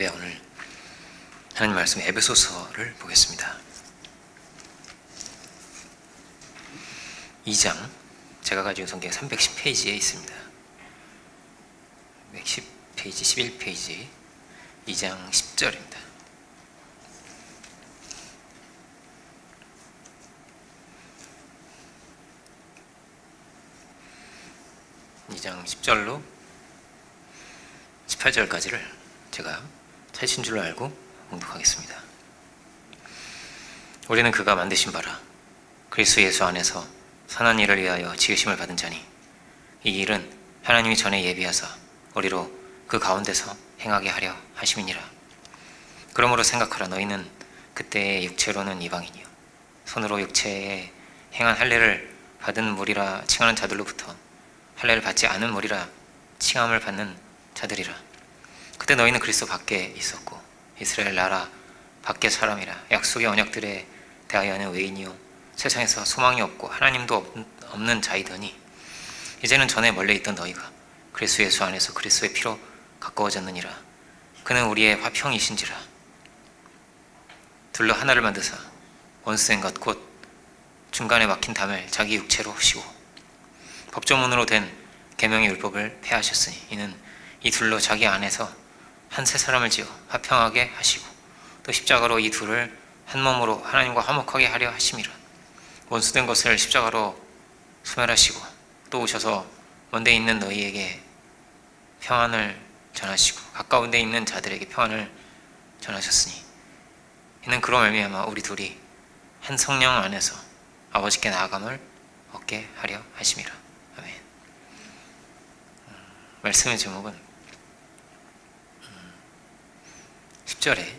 오늘 하나님 말씀 에베소서를 보겠습니다. 2장, 제가 가지고 성경 310페이지에 있습니다. 110페이지, 11페이지, 2장 10절입니다. 이 장 10절로 18절까지를 제가 찾으신 줄로 알고 봉독하겠습니다. 우리는 그가 만드신 바라 그리스도 예수 안에서 선한 일을 위하여 지으심을 받은 자니 이 일은 하나님이 전에 예비하사 우리로 그 가운데서 행하게 하려 하심이니라. 그러므로 생각하라. 너희는 그때의 육체로는 이방인이요 손으로 육체에 행한 할례를 받은 무리라 칭하는 자들로부터 할례를 받지 않은 무리라 칭함을 받는 자들이라. 그때 너희는 그리스도 밖에 있었고 이스라엘 나라 밖의 사람이라 약속의 언약들에 대하여는 외인이요 세상에서 소망이 없고 하나님도 없는 자이더니 이제는 전에 멀리 있던 너희가 그리스도 예수 안에서 그리스도의 피로 가까워졌느니라. 그는 우리의 화평이신지라. 둘로 하나를 만드사 원수된 것 곧 중간에 막힌 담을 자기 육체로 하시고 법조문으로 된 계명의 율법을 폐하셨으니 이는 이 둘로 자기 안에서 한 새 사람을 지어 화평하게 하시고 또 십자가로 이 둘을 한 몸으로 하나님과 화목하게 하려 하심이라. 원수된 것을 십자가로 소멸하시고 또 오셔서 먼데 있는 너희에게 평안을 전하시고 가까운 데 있는 자들에게 평안을 전하셨으니 이는 그로 말미암아 우리 둘이 한 성령 안에서 아버지께 나아감을 얻게 하려 하심이라. 아멘. 말씀의 제목은 10절에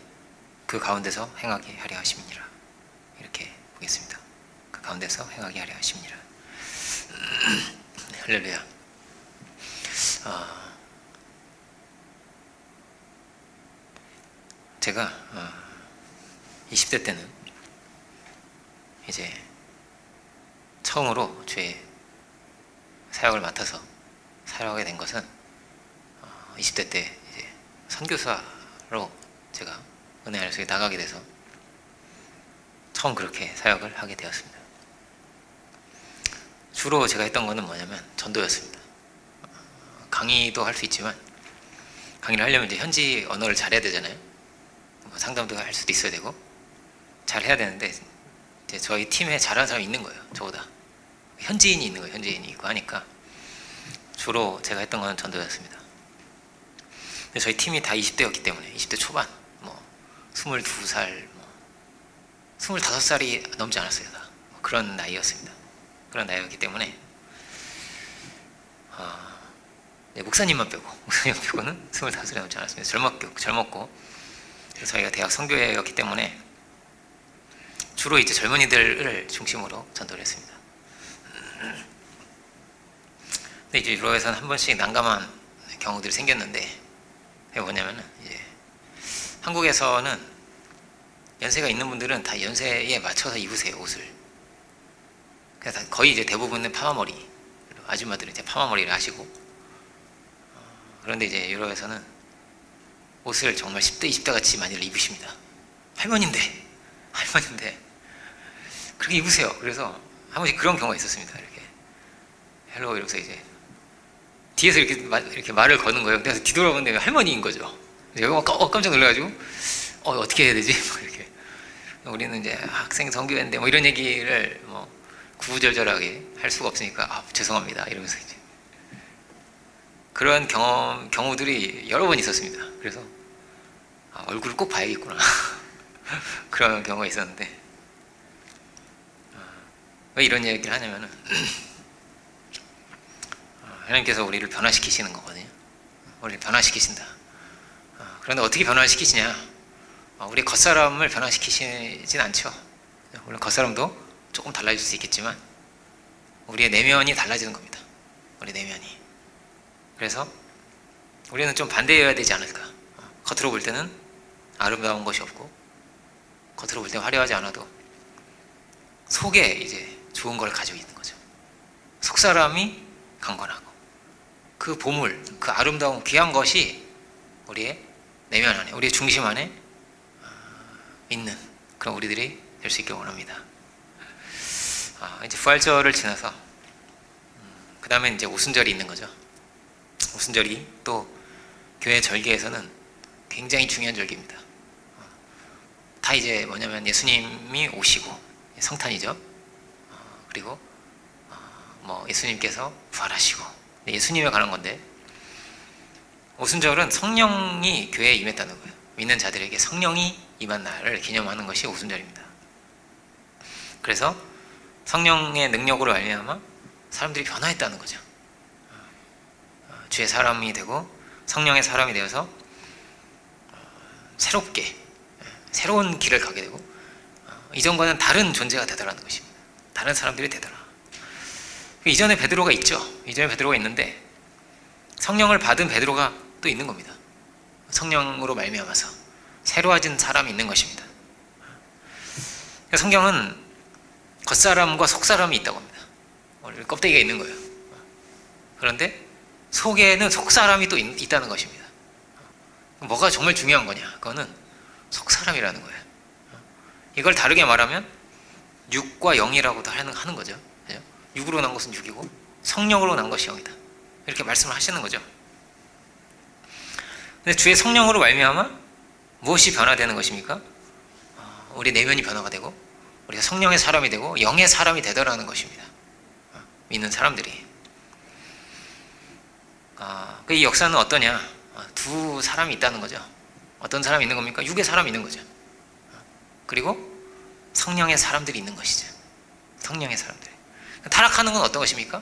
그 가운데서 행하게 하려 하심이니라. 이렇게 보겠습니다. 그 가운데서 행하게 하려 하심이니라. 할렐루야. 제가 20대 때는 이제 처음으로 죄 사역을 맡아서 사역하게 된 것은 20대 때 이제 선교사로 제가 은혜 안에서 나가게 돼서 처음 그렇게 사역을 하게 되었습니다. 주로 제가 했던 거는 뭐냐면 전도였습니다. 강의도 할 수 있지만 강의를 하려면 이제 현지 언어를 잘해야 되잖아요. 상담도 할 수도 있어야 되고 잘 해야 되는데 이제 저희 팀에 잘하는 사람이 있는 거예요. 저보다 현지인이 있는 거예요. 현지인이 있고 하니까 주로 제가 했던 거는 전도였습니다. 근데 저희 팀이 다 20대였기 때문에 20대 초반 22살 25살이 넘지 않았어요. 다. 그런 나이였습니다. 그런 나이였기 때문에 목사님만 빼고는 25살이 넘지 않았습니다. 젊었고 그래서 저희가 대학 선교회였기 때문에 주로 이제 젊은이들을 중심으로 전도를 했습니다. 근데 이제 유럽에서는 한 번씩 난감한 경우들이 생겼는데 그게 뭐냐면은 이제 한국에서는 연세가 있는 분들은 다 연세에 맞춰서 입으세요, 옷을. 그래서 거의 이제 대부분은 파마머리, 아줌마들은 이제 파마머리를 하시고, 그런데 이제 유럽에서는 옷을 정말 10대, 20대 같이 많이들 입으십니다. 할머니인데 그렇게 입으세요. 그래서 한 번씩 그런 경우가 있었습니다. 이렇게 헬로 이러면서 이제 뒤에서 이렇게 말을 거는 거예요. 그래서 뒤돌아보는데 할머니인 거죠. 제가 깜짝 놀라가지고 어떻게 해야 되지? 이렇게 우리는 이제 학생 선교회인데 이런 얘기를 구구절절하게 할 수가 없으니까 죄송합니다 이러면서 이제 그런 경우들이 여러 번 있었습니다. 그래서 얼굴을 꼭 봐야겠구나 그런 경우가 있었는데 왜 이런 얘기를 하냐면은 하나님께서 우리를 변화시키시는 거거든요. 우리를 변화시키신다. 그런데 어떻게 변화시키시냐? 우리 겉사람을 변화시키시진 않죠. 물론 겉사람도 조금 달라질 수 있겠지만 우리의 내면이 달라지는 겁니다. 우리 내면이. 그래서 우리는 좀 반대여야 되지 않을까. 겉으로 볼 때는 아름다운 것이 없고 겉으로 볼 때는 화려하지 않아도 속에 이제 좋은 걸 가지고 있는 거죠. 속사람이 강건하고 그 보물, 그 아름다운 귀한 것이 우리의 내면 안에, 우리의 중심 안에 있는 그런 우리들이 될 수 있길 원합니다. 이제 부활절을 지나서 그 다음에 이제 오순절이 있는 거죠. 오순절이 또 교회 절기에서는 굉장히 중요한 절기입니다. 다 이제 뭐냐면 예수님이 오시고 성탄이죠. 그리고 뭐 예수님께서 부활하시고 예수님에 관한 건데, 오순절은 성령이 교회에 임했다는 거예요. 믿는 자들에게 성령이 임한 날을 기념하는 것이 오순절입니다. 그래서 성령의 능력으로 말미암아 사람들이 변화했다는 거죠. 주의 사람이 되고 성령의 사람이 되어서 새롭게 새로운 길을 가게 되고 이전과는 다른 존재가 되더라는 것입니다. 다른 사람들이 되더라. 이전에 베드로가 있죠. 이전에 베드로가 있는데 성령을 받은 베드로가 또 있는 겁니다. 성령으로 말미암아서 새로워진 사람이 있는 것입니다. 성경은 겉사람과 속사람이 있다고 합니다. 껍데기가 있는 거예요. 그런데 속에는 속사람이 또 있다는 것입니다. 뭐가 정말 중요한 거냐? 그거는 속사람이라는 거예요. 이걸 다르게 말하면 육과 영이라고도 하는 거죠. 육으로 난 것은 육이고 성령으로 난 것이 영이다. 이렇게 말씀을 하시는 거죠. 근데 주의 성령으로 말미암아 무엇이 변화되는 것입니까? 우리 내면이 변화가 되고 우리가 성령의 사람이 되고 영의 사람이 되더라는 것입니다. 믿는 사람들이. 이 역사는 어떠냐? 두 사람이 있다는 거죠. 어떤 사람이 있는 겁니까? 육의 사람이 있는 거죠. 그리고 성령의 사람들이 있는 것이죠. 성령의 사람들. 타락하는 건 어떤 것입니까?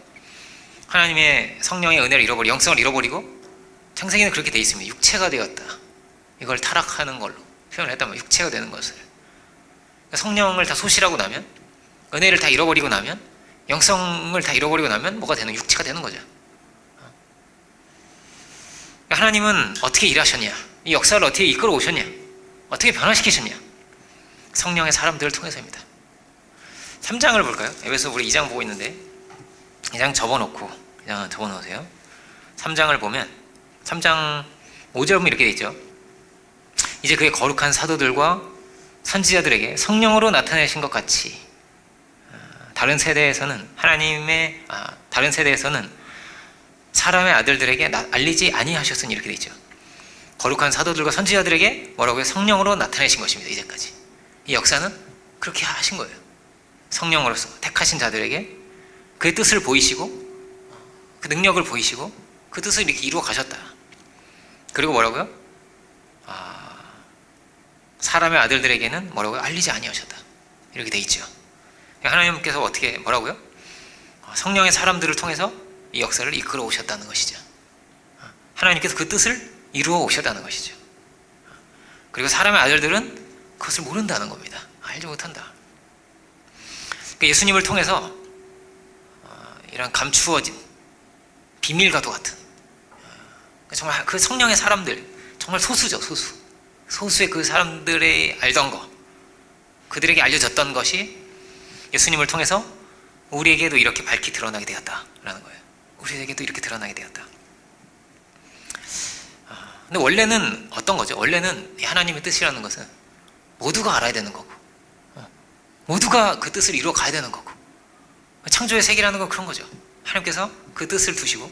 하나님의 성령의 은혜를 잃어버리고 영성을 잃어버리고 창세기는 그렇게 돼 있습니다. 육체가 되었다. 이걸 타락하는 걸로 표현을 했단 말이에요. 육체가 되는 것을. 성령을 다 소실하고 나면, 은혜를 다 잃어버리고 나면, 영성을 다 잃어버리고 나면 뭐가 되는, 육체가 되는 거죠. 하나님은 어떻게 일하셨냐? 이 역사를 어떻게 이끌어 오셨냐? 어떻게 변화시키셨냐? 성령의 사람들을 통해서입니다. 3장을 볼까요? 에베소 우리 2장 보고 있는데 2장 접어놓고 2장 접어놓으세요. 3장을 보면 3장 5절 보면 이렇게 돼 있죠. 이제 그의 거룩한 사도들과 선지자들에게 성령으로 나타내신 것 같이 다른 세대에서는 사람의 아들들에게 알리지 아니하셨으니 이렇게 돼 있죠. 거룩한 사도들과 선지자들에게 뭐라고요? 성령으로 나타내신 것입니다. 이제까지 이 역사는 그렇게 하신 거예요. 성령으로서 택하신 자들에게 그의 뜻을 보이시고 그 능력을 보이시고 그 뜻을 이렇게 이루어 가셨다. 그리고 뭐라고요? 사람의 아들들에게는 뭐라고요? 알리지 아니하셨다. 이렇게 돼 있죠. 하나님께서 어떻게 뭐라고요? 성령의 사람들을 통해서 이 역사를 이끌어 오셨다는 것이죠. 하나님께서 그 뜻을 이루어 오셨다는 것이죠. 그리고 사람의 아들들은 그것을 모른다는 겁니다. 알지 못한다. 예수님을 통해서 이런 감추어진 비밀과도 같은 정말 그 성령의 사람들, 정말 소수죠. 소수의 그 사람들의 알던 것, 그들에게 알려졌던 것이 예수님을 통해서 우리에게도 이렇게 밝히 드러나게 되었다라는 거예요. 우리에게도 이렇게 드러나게 되었다. 근데 원래는 어떤 거죠? 원래는 하나님의 뜻이라는 것은 모두가 알아야 되는 거고 모두가 그 뜻을 이루어 가야 되는 거고, 창조의 세계라는 건 그런 거죠. 하나님께서 그 뜻을 두시고,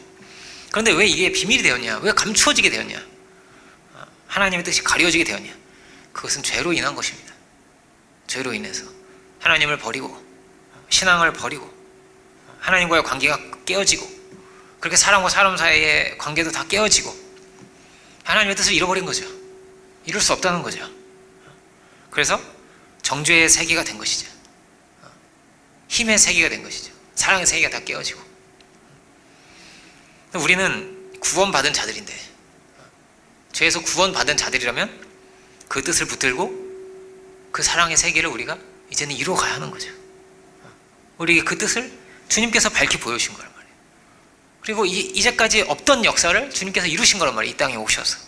그런데 왜 이게 비밀이 되었냐? 왜 감추어지게 되었냐? 하나님의 뜻이 가려지게 되었냐? 그것은 죄로 인한 것입니다. 죄로 인해서 하나님을 버리고 신앙을 버리고 하나님과의 관계가 깨어지고, 그렇게 사람과 사람 사이의 관계도 다 깨어지고 하나님의 뜻을 잃어버린 거죠. 이룰 수 없다는 거죠. 그래서 정죄의 세계가 된 것이죠. 힘의 세계가 된 것이죠. 사랑의 세계가 다 깨어지고. 우리는 구원받은 자들인데, 죄에서 구원받은 자들이라면 그 뜻을 붙들고 그 사랑의 세계를 우리가 이제는 이루어가야 하는 거죠. 우리에게 그 뜻을 주님께서 밝히 보여주신 거란 말이에요. 그리고 이제까지 없던 역사를 주님께서 이루신 거란 말이에요. 이 땅에 오셔서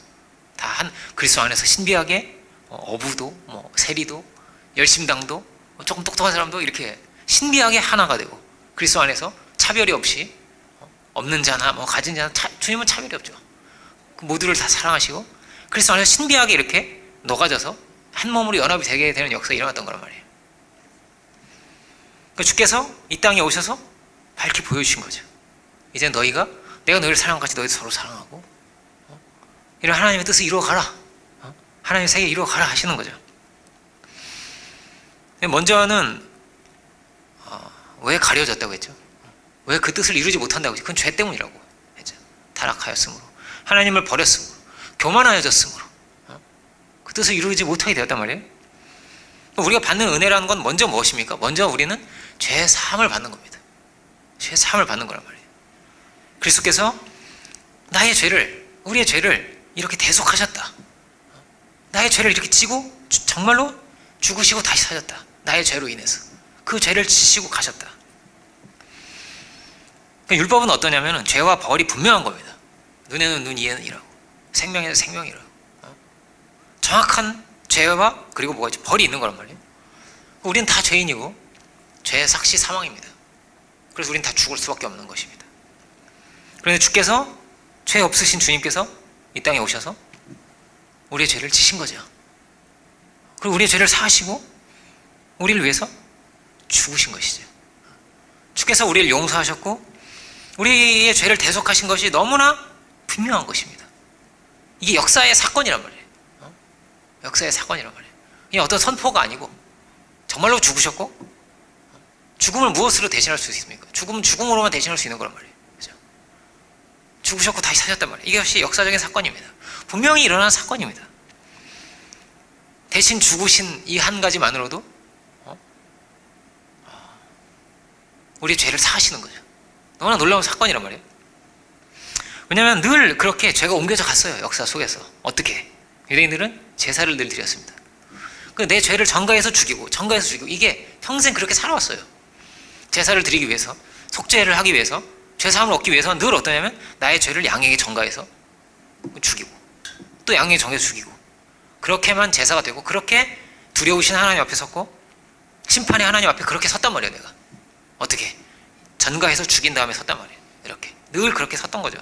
다 한 그리스도 안에서 신비하게 어부도 세리도 열심당도 조금 똑똑한 사람도 이렇게 신비하게 하나가 되고, 그리스도 안에서 차별이 없이 없는 자나 가진 자나 주님은 차별이 없죠. 모두를 다 사랑하시고 그래서 아주 신비하게 이렇게 녹아져서 한 몸으로 연합이 되게 되는 역사가 일어났던 거란 말이에요. 그러니까 주께서 이 땅에 오셔서 밝히 보여주신 거죠. 이제 너희가 내가 너희를 사랑한 같이 너희도 서로 사랑하고 이런 하나님의 뜻을 이루어가라. 하나님의 세계 이루어가라 하시는 거죠. 먼저는 왜 가려졌다고 했죠? 왜 그 뜻을 이루지 못한다고 했죠? 그건 죄 때문이라고 했죠. 타락하였으므로, 하나님을 버렸으므로, 교만하여졌으므로 그 뜻을 이루지 못하게 되었단 말이에요. 우리가 받는 은혜라는 건 먼저 무엇입니까? 먼저 우리는 죄 사함을 받는 겁니다. 죄 사함을 받는 거란 말이에요. 그리스도께서 나의 죄를, 우리의 죄를 이렇게 대속하셨다. 나의 죄를 이렇게 지고 정말로 죽으시고 다시 사셨다. 나의 죄로 인해서 그 죄를 지시고 가셨다. 그러니까 율법은 어떠냐면 죄와 벌이 분명한 겁니다. 눈에는 눈, 이에는 이라고, 생명에는 생명이라고. 정확한 죄와 그리고 뭐가 있죠? 벌이 있는 거란 말이에요. 우리는 다 죄인이고 죄의 삭시 사망입니다. 그래서 우리는 다 죽을 수밖에 없는 것입니다. 그런데 주께서, 죄 없으신 주님께서 이 땅에 오셔서 우리의 죄를 지신 거죠. 그리고 우리의 죄를 사하시고 우리를 위해서 죽으신 것이죠. 주께서 우리를 용서하셨고 우리의 죄를 대속하신 것이 너무나 분명한 것입니다. 이게 역사의 사건이란 말이에요. 역사의 사건이란 말이에요. 이게 어떤 선포가 아니고 정말로 죽으셨고, 죽음을 무엇으로 대신할 수 있습니까? 죽음은 죽음으로만 대신할 수 있는 거란 말이에요. 그죠? 죽으셨고 다시 사셨단 말이에요. 이것이 역사적인 사건입니다. 분명히 일어난 사건입니다. 대신 죽으신 이 한 가지만으로도 우리의 죄를 사하시는 거죠. 너무나 놀라운 사건이란 말이에요. 왜냐하면 늘 그렇게 죄가 옮겨져 갔어요. 역사 속에서. 어떻게? 유대인들은 제사를 늘 드렸습니다. 내 죄를 전가해서 죽이고 이게 평생 그렇게 살아왔어요. 제사를 드리기 위해서, 속죄를 하기 위해서, 죄사함을 얻기 위해서 늘 어떠냐면 나의 죄를 양에게 전가해서 죽이고 또 양에게 전가해서 죽이고, 그렇게만 제사가 되고, 그렇게 두려우신 하나님 앞에 섰고 심판의 하나님 앞에 그렇게 섰단 말이에요. 내가 어떻게? 전가해서 죽인 다음에 섰단 말이에요. 이렇게 늘 그렇게 섰던 거죠.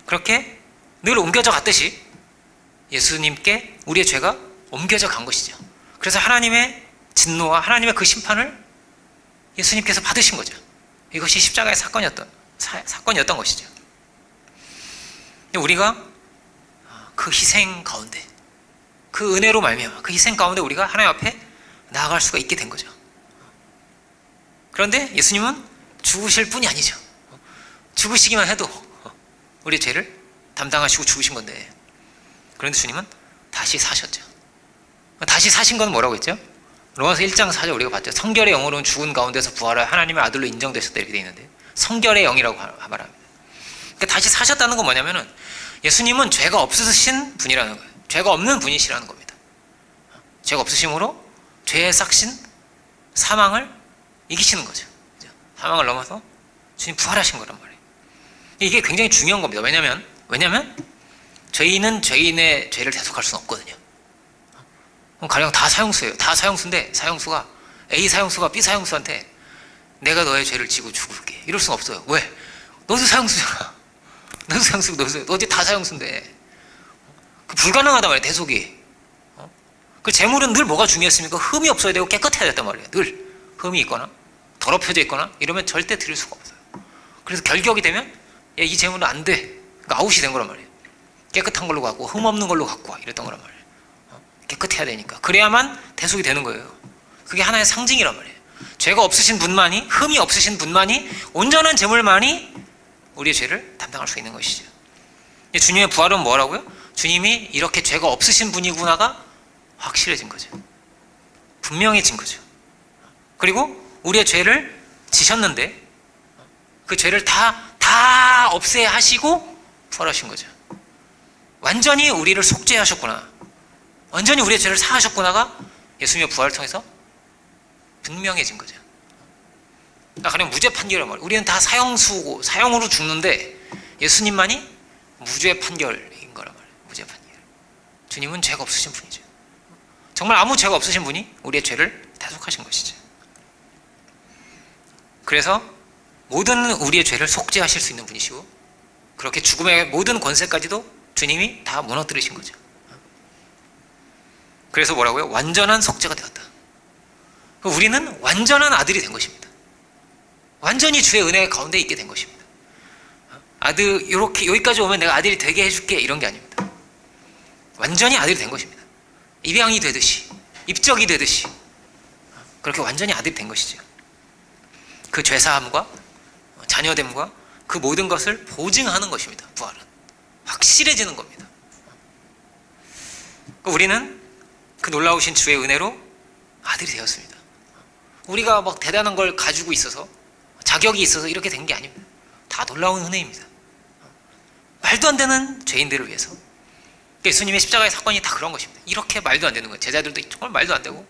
그렇게 늘 옮겨져 갔듯이 예수님께 우리의 죄가 옮겨져 간 것이죠. 그래서 하나님의 진노와 하나님의 그 심판을 예수님께서 받으신 거죠. 이것이 십자가의 사건이었던 것이죠. 우리가 그 희생 가운데, 그 은혜로 말미암아 그 희생 가운데 우리가 하나님 앞에 나아갈 수가 있게 된 거죠. 그런데 예수님은 죽으실 뿐이 아니죠. 죽으시기만 해도 우리의 죄를 담당하시고 죽으신 건데, 그런데 주님은 다시 사셨죠. 다시 사신 건 뭐라고 했죠? 로마서 1장 4절 우리가 봤죠. 성결의 영으로는 죽은 가운데서 부활하여 하나님의 아들로 인정되셨다 이렇게 되어 있는데, 성결의 영이라고 말합니다. 그러니까 다시 사셨다는 건 뭐냐면은 예수님은 죄가 없으신 분이라는 거예요. 죄가 없는 분이시라는 겁니다. 죄가 없으심으로 죄의 삭신 사망을 이기시는 거죠. 사망을 넘어서 주님 부활하신 거란 말이에요. 이게 굉장히 중요한 겁니다. 왜냐면 죄인은 죄인의 죄를 대속할 수는 없거든요. 가령 다 사형수예요. 다 사형수인데 사형수가 A 사형수가 B 사형수한테 내가 너의 죄를 지고 죽을게 이럴 수는 없어요. 왜? 너도 사형수잖아. 너도 사형수고 너도 다 사형수인데 불가능하단 말이에요. 대속이. 그 재물은 늘 뭐가 중요했습니까? 흠이 없어야 되고 깨끗해야 됐단 말이에요. 늘 흠이 있거나 더럽혀져 있거나 이러면 절대 드릴 수가 없어요. 그래서 결격이 되면 야, 이 재물은 안 돼. 그러니까 아웃이 된 거란 말이에요. 깨끗한 걸로 갖고 흠 없는 걸로 갖고 와 이랬던 거란 말이에요. 깨끗해야 되니까. 그래야만 대속이 되는 거예요. 그게 하나의 상징이란 말이에요. 죄가 없으신 분만이, 흠이 없으신 분만이, 온전한 재물만이 우리의 죄를 담당할 수 있는 것이죠. 주님의 부활은 뭐라고요? 주님이 이렇게 죄가 없으신 분이구나가 확실해진 거죠. 분명해진 거죠. 그리고 우리의 죄를 지셨는데 그 죄를 다 없애야 하시고 부활하신 거죠. 완전히 우리를 속죄하셨구나, 완전히 우리의 죄를 사하셨구나가 예수님의 부활을 통해서 분명해진 거죠. 가령 무죄 판결이란 말이에요. 우리는 다 사형수고 사형으로 죽는데 예수님만이 무죄 판결인 거란 말이에요. 무죄 판결. 주님은 죄가 없으신 분이죠. 정말 아무 죄가 없으신 분이 우리의 죄를 대속하신 것이죠. 그래서 모든 우리의 죄를 속죄하실 수 있는 분이시고, 그렇게 죽음의 모든 권세까지도 주님이 다 무너뜨리신 거죠. 그래서 뭐라고요? 완전한 속죄가 되었다. 우리는 완전한 아들이 된 것입니다. 완전히 주의 은혜 가운데 있게 된 것입니다. 아들 이렇게 여기까지 오면 내가 아들이 되게 해줄게 이런 게 아닙니다. 완전히 아들이 된 것입니다. 입양이 되듯이, 입적이 되듯이 그렇게 완전히 아들이 된 것이죠. 그 죄사함과 자녀됨과 그 모든 것을 보증하는 것입니다. 부활은 확실해지는 겁니다. 우리는 그 놀라우신 주의 은혜로 아들이 되었습니다. 우리가 막 대단한 걸 가지고 있어서, 자격이 있어서 이렇게 된 게 아닙니다. 다 놀라운 은혜입니다. 말도 안 되는 죄인들을 위해서. 예수님의 십자가의 사건이 다 그런 것입니다. 이렇게 말도 안 되는 거예요. 제자들도 정말 말도 안 되고,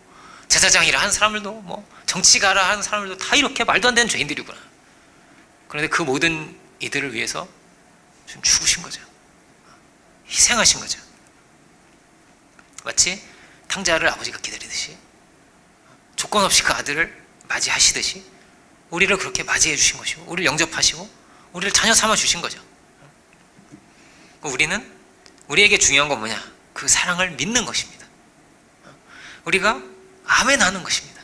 제사장이라 하는 사람들도, 뭐 정치가라 하는 사람들도 다 이렇게 말도 안 되는 죄인들이구나. 그런데 그 모든 이들을 위해서 좀 죽으신 거죠. 희생하신 거죠. 마치 탕자를 아버지가 기다리듯이, 조건 없이 그 아들을 맞이하시듯이 우리를 그렇게 맞이해 주신 것이고, 우리를 영접하시고 우리를 자녀 삼아 주신 거죠. 우리는 우리에게 중요한 건 뭐냐? 그 사랑을 믿는 것입니다. 우리가 아멘 하는 것입니다.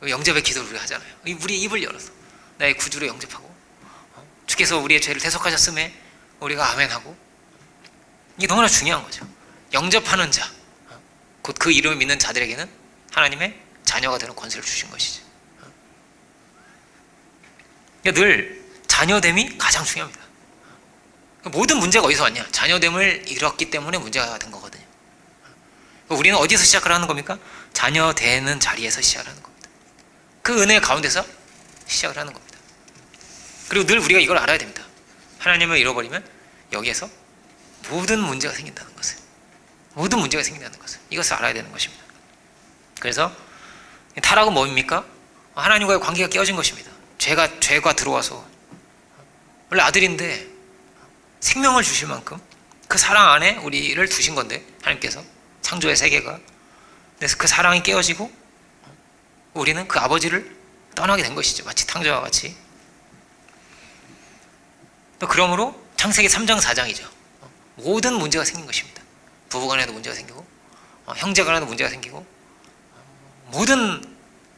영접의 기도를 우리가 하잖아요. 우리 입을 열어서 나의 구주로 영접하고, 주께서 우리의 죄를 대속하셨음에 우리가 아멘하고, 이게 너무나 중요한 거죠. 영접하는 자, 곧 그 이름을 믿는 자들에게는 하나님의 자녀가 되는 권세를 주신 것이죠. 늘 자녀됨이 가장 중요합니다. 모든 문제가 어디서 왔냐? 자녀됨을 잃었기 때문에 문제가 된 거거든요. 우리는 어디서 시작을 하는 겁니까? 자녀 되는 자리에서 시작을 하는 겁니다. 그 은혜 가운데서 시작을 하는 겁니다. 그리고 늘 우리가 이걸 알아야 됩니다. 하나님을 잃어버리면 여기에서 모든 문제가 생긴다는 것을, 모든 문제가 생긴다는 것을, 이것을 알아야 되는 것입니다. 그래서 타락은 뭡니까? 하나님과의 관계가 깨어진 것입니다. 죄가 들어와서, 원래 아들인데 생명을 주실 만큼 그 사랑 안에 우리를 두신 건데, 하나님께서 창조의 세계가, 그래서 그 사랑이 깨어지고 우리는 그 아버지를 떠나게 된 것이죠. 마치 탕자와 같이. 또 그러므로 창세기 3장 4장이죠. 모든 문제가 생긴 것입니다. 부부간에도 문제가 생기고, 형제간에도 문제가 생기고, 모든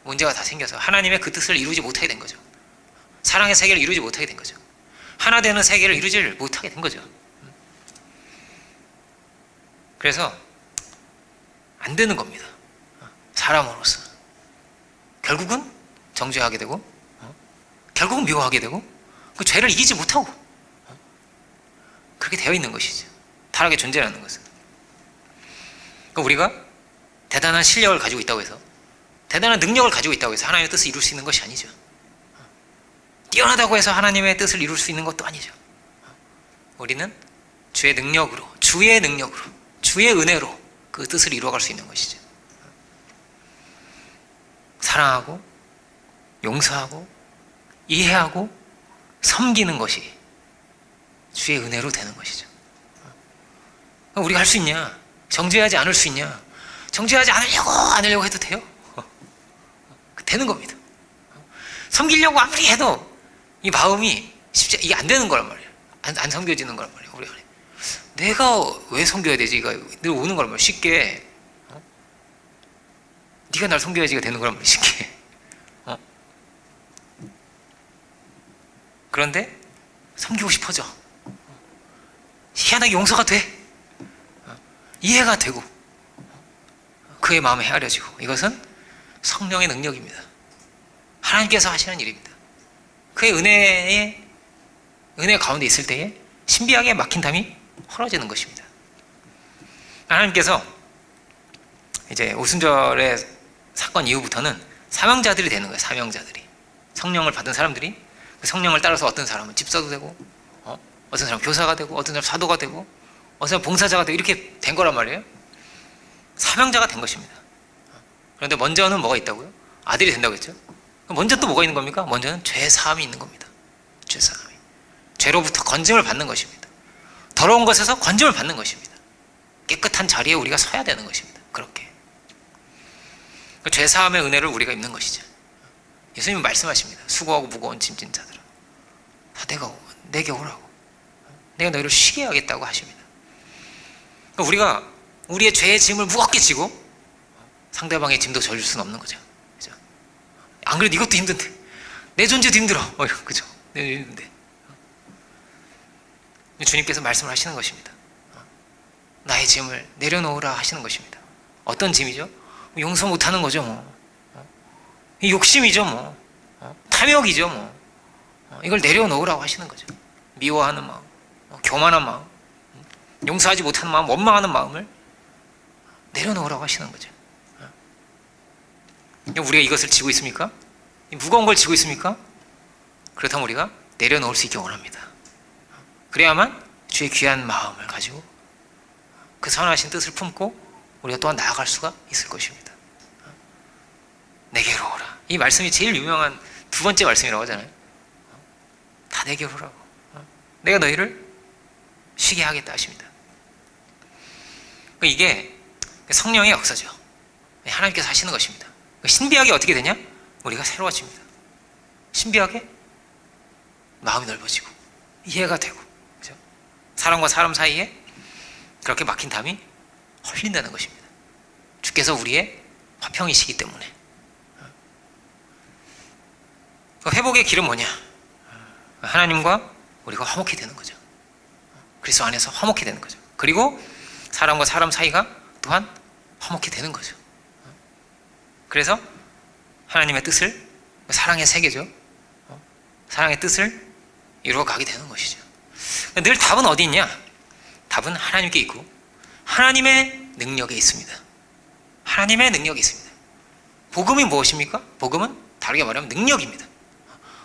문제가 다 생겨서 하나님의 그 뜻을 이루지 못하게 된 거죠. 사랑의 세계를 이루지 못하게 된 거죠. 하나 되는 세계를 이루지 못하게 된 거죠. 그래서 안 되는 겁니다. 사람으로서 결국은 정죄하게 되고, 결국은 미워하게 되고, 그 죄를 이기지 못하고, 그렇게 되어 있는 것이죠. 타락의 존재라는 것은. 그러니까 우리가 대단한 실력을 가지고 있다고 해서, 대단한 능력을 가지고 있다고 해서 하나님의 뜻을 이룰 수 있는 것이 아니죠. 뛰어나다고 해서 하나님의 뜻을 이룰 수 있는 것도 아니죠. 우리는 주의 능력으로, 주의 은혜로 그 뜻을 이루어갈 수 있는 것이죠. 사랑하고 용서하고 이해하고 섬기는 것이 주의 은혜로 되는 것이죠. 우리가 할 수 있냐? 정죄하지 않을 수 있냐? 정죄하지 않으려고 해도 돼요? 되는 겁니다. 섬기려고 아무리 해도 이 마음이 쉽지, 이게 안 되는 거란 말이에요. 안 섬겨지는 거란 말이에요. 우리 안에. 내가 왜 섬겨야 되지? 이거 늘 오는 거란 말이에요. 쉽게. 네가 날 섬겨야지가 되는 거란 말이에요. 쉽게. 그런데 섬기고 싶어져. 희한하게 용서가 돼. 이해가 되고, 그의 마음이 헤아려지고, 이것은 성령의 능력입니다. 하나님께서 하시는 일입니다. 그의 은혜 가운데 있을 때에 신비하게 막힌 담이 헐어지는 것입니다. 하나님께서 이제 오순절의 사건 이후부터는 사명자들이 되는 거예요. 사명자들이. 성령을 받은 사람들이 그 성령을 따라서 어떤 사람은 집사도 되고, 어떤 사람은 교사가 되고, 어떤 사람은 사도가 되고, 어떤 사람은 봉사자가 되고, 이렇게 된 거란 말이에요. 사명자가 된 것입니다. 그런데 먼저는 뭐가 있다고요? 아들이 된다고 했죠. 먼저 또 뭐가 있는 겁니까? 먼저는 죄사함이 있는 겁니다. 죄사함이. 죄로부터 건짐을 받는 것입니다. 더러운 것에서 건짐을 받는 것입니다. 깨끗한 자리에 우리가 서야 되는 것입니다. 그렇게. 그 죄사함의 은혜를 우리가 입는 것이죠. 예수님은 말씀하십니다. 수고하고 무거운 짐진 자들아, 다 내게 오라고. 내가 너희를 쉬게 하겠다고 하십니다. 그러니까 우리가 우리의 죄의 짐을 무겁게 지고 상대방의 짐도 져줄 수는 없는 거죠. 그죠? 안 그래도 이것도 힘든데, 내 존재도 힘들어. 그죠? 내 존재도 힘든데. 주님께서 말씀을 하시는 것입니다. 나의 짐을 내려놓으라 하시는 것입니다. 어떤 짐이죠? 용서 못하는 거죠, 뭐. 욕심이죠, 뭐. 탐욕이죠, 뭐. 이걸 내려놓으라고 하시는 거죠. 미워하는 마음, 교만한 마음, 용서하지 못하는 마음, 원망하는 마음을 내려놓으라고 하시는 거죠. 우리가 이것을 지고 있습니까? 무거운 걸 지고 있습니까? 그렇다면 우리가 내려놓을 수 있기 원합니다. 그래야만 주의 귀한 마음을 가지고 그 선하신 뜻을 품고 우리가 또한 나아갈 수가 있을 것입니다. 내게로 오라. 이 말씀이 제일 유명한 두 번째 말씀이라고 하잖아요. 다 내게로 오라고. 내가 너희를 쉬게 하겠다 하십니다. 이게 성령의 역사죠. 하나님께서 하시는 것입니다. 신비하게 어떻게 되냐? 우리가 새로워집니다. 신비하게 마음이 넓어지고 이해가 되고, 그렇죠? 사람과 사람 사이에 그렇게 막힌 담이 흘린다는 것입니다. 주께서 우리의 화평이시기 때문에. 회복의 길은 뭐냐? 하나님과 우리가 화목히 되는 거죠. 그리스도 안에서 화목히 되는 거죠. 그리고 사람과 사람 사이가 또한 화목히 되는 거죠. 그래서 하나님의 뜻을, 사랑의 세계죠. 사랑의 뜻을 이루어가게 되는 것이죠. 늘 답은 어디 있냐? 답은 하나님께 있고 하나님의 능력에 있습니다. 하나님의 능력이 있습니다. 복음이 무엇입니까? 복음은 다르게 말하면 능력입니다.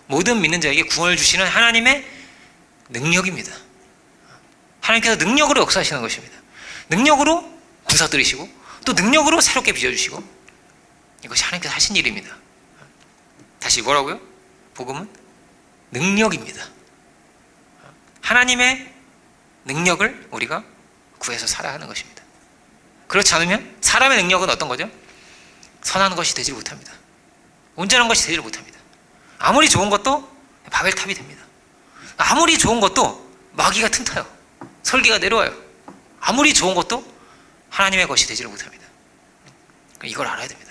모든 믿는 자에게 구원을 주시는 하나님의 능력입니다. 하나님께서 능력으로 역사하시는 것입니다. 능력으로 부서뜨리시고 또 능력으로 새롭게 빚어주시고, 이것이 하나님께서 하신 일입니다. 다시 뭐라고요? 복음은 능력입니다. 하나님의 능력을 우리가 구해서 살아야 하는 것입니다. 그렇지 않으면 사람의 능력은 어떤 거죠? 선한 것이 되지 못합니다. 온전한 것이 되지 못합니다. 아무리 좋은 것도 바벨탑이 됩니다. 아무리 좋은 것도 마귀가 틈타요. 설계가 내려와요. 아무리 좋은 것도 하나님의 것이 되지를 못합니다. 이걸 알아야 됩니다.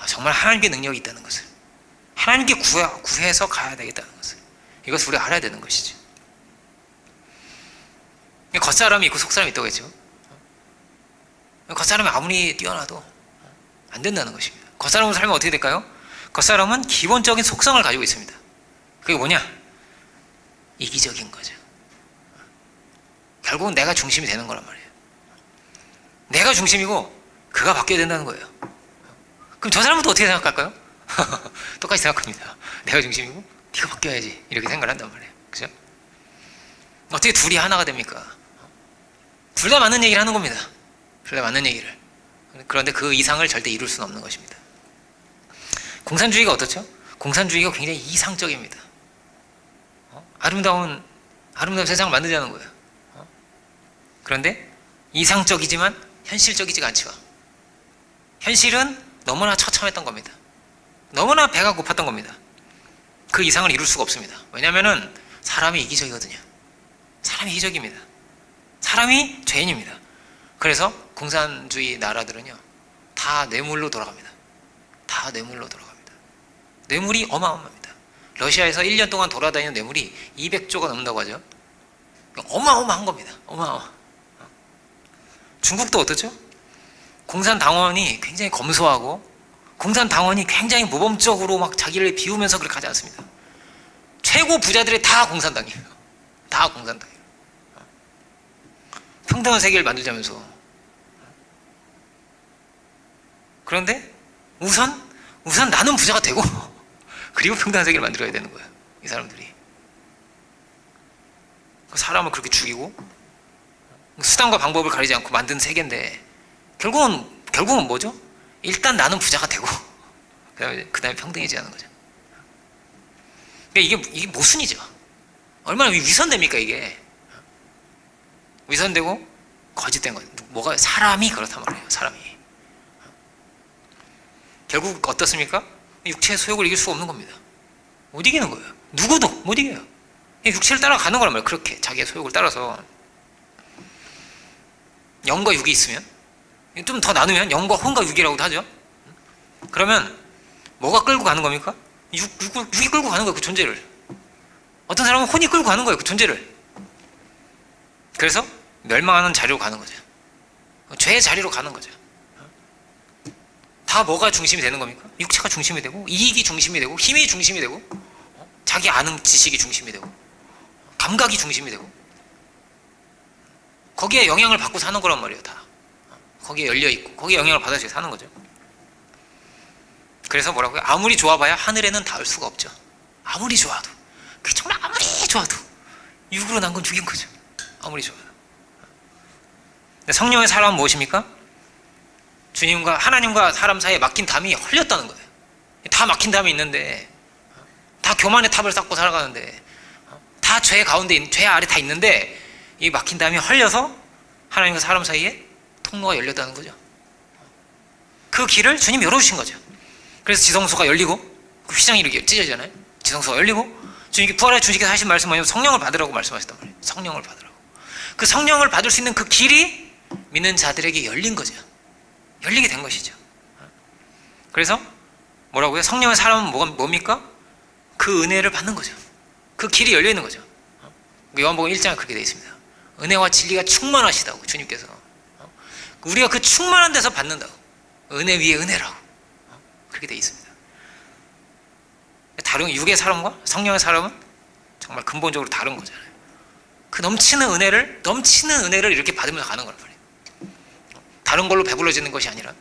정말 하나님께 능력이 있다는 것을, 하나님께 구해서 가야 되겠다는 것을, 이것을 우리가 알아야 되는 것이죠. 겉사람이 있고 속사람이 있다고 했죠. 겉사람이 아무리 뛰어나도 안 된다는 것입니다. 겉사람으로 살면 어떻게 될까요? 겉사람은 기본적인 속성을 가지고 있습니다. 그게 뭐냐? 이기적인 거죠. 결국은 내가 중심이 되는 거란 말이에요. 내가 중심이고 그가 바뀌어야 된다는 거예요. 그럼 저 사람은 또 어떻게 생각할까요? 똑같이 생각합니다. 내가 중심이고 네가 바뀌어야지, 이렇게 생각을 한단 말이에요. 그죠? 어떻게 둘이 하나가 됩니까? 둘 다 맞는 얘기를 하는 겁니다. 둘 다 맞는 얘기를. 그런데 그 이상을 절대 이룰 수는 없는 것입니다. 공산주의가 어떻죠? 공산주의가 굉장히 이상적입니다. 아름다운 세상을 만들자는 거예요. 그런데 이상적이지만 현실적이지가 않죠. 현실은 너무나 처참했던 겁니다. 너무나 배가 고팠던 겁니다. 그 이상을 이룰 수가 없습니다. 왜냐하면 사람이 이기적이거든요. 사람이 이기적입니다. 사람이 죄인입니다. 그래서 공산주의 나라들은요, 다 뇌물로 돌아갑니다. 다 뇌물로 돌아갑니다. 뇌물이 어마어마합니다. 러시아에서 1년 동안 돌아다니는 뇌물이 200조가 넘는다고 하죠. 어마어마한 겁니다. 어마어마. 중국도 어떻죠? 공산당원이 굉장히 검소하고 공산당원이 굉장히 모범적으로 막 자기를 비우면서 그렇게 하지 않습니다. 최고 부자들이 다 공산당이에요. 다 공산당이에요. 평등한 세계를 만들자면서. 그런데 우선 나는 부자가 되고 그리고 평등한 세계를 만들어야 되는 거예요. 이 사람들이. 사람을 그렇게 죽이고 수단과 방법을 가리지 않고 만든 세계인데 결국은 뭐죠? 일단 나는 부자가 되고 그 다음에 평등해지는 거죠. 그러니까 이게 모순이죠. 얼마나 위선됩니까 이게. 위선되고 거짓된 거예요. 뭐가 사람이 그렇단 말이에요. 사람이. 결국 어떻습니까? 육체의 소욕을 이길 수가 없는 겁니다. 못 이기는 거예요. 누구도 못 이겨요. 육체를 따라가는 거란 말이에요. 그렇게 자기의 소욕을 따라서. 영과 육이 있으면, 좀 더 나누면 영과 혼과 육이라고도 하죠. 그러면 뭐가 끌고 가는 겁니까? 육이 끌고 가는 거예요, 그 존재를. 어떤 사람은 혼이 끌고 가는 거예요, 그 존재를. 그래서 멸망하는 자리로 가는 거죠. 죄의 자리로 가는 거죠. 다 뭐가 중심이 되는 겁니까? 육체가 중심이 되고, 이익이 중심이 되고, 힘이 중심이 되고, 자기 아는 지식이 중심이 되고, 감각이 중심이 되고, 거기에 영향을 받고 사는 거란 말이에요, 다. 거기에 열려있고, 거기에 영향을 받아서 사는 거죠. 그래서 뭐라고요? 아무리 좋아봐야 하늘에는 닿을 수가 없죠. 아무리 좋아도. 그게 정말 아무리 좋아도. 육으로 난 건 죽인 거죠. 아무리 좋아도. 성령의 사람은 무엇입니까? 주님과, 하나님과 사람 사이에 막힌 담이 헐렸다는 거예요. 다 막힌 담이 있는데, 다 교만의 탑을 쌓고 살아가는데, 다 죄 가운데, 죄 아래 다 있는데, 이 막힌 담이 헐려서 하나님과 사람 사이에 통로가 열렸다는 거죠. 그 길을 주님이 열어주신 거죠. 그래서 지성소가 열리고, 그 휘장이 이렇게 찢어지잖아요. 지성소가 열리고, 주님께 부활의 주님께서 하신 말씀은 뭐냐면 성령을 받으라고 말씀하셨단 말이에요. 성령을 받으라고. 그 성령을 받을 수 있는 그 길이 믿는 자들에게 열린 거죠. 열리게 된 것이죠. 그래서 뭐라고요? 성령의 사람은 뭡니까? 그 은혜를 받는 거죠. 그 길이 열려 있는 거죠. 요한복음 1장에 그렇게 되어 있습니다. 은혜와 진리가 충만하시다고 주님께서. 우리가 그 충만한 데서 받는다고. 은혜 위에 은혜라고. 그렇게 되어 있습니다. 다른 육의 사람과 성령의 사람은 정말 근본적으로 다른 거잖아요. 그 넘치는 은혜를 이렇게 받으면서 가는 거란 말이에요. 다른 걸로 배불러지는 것이 아니라,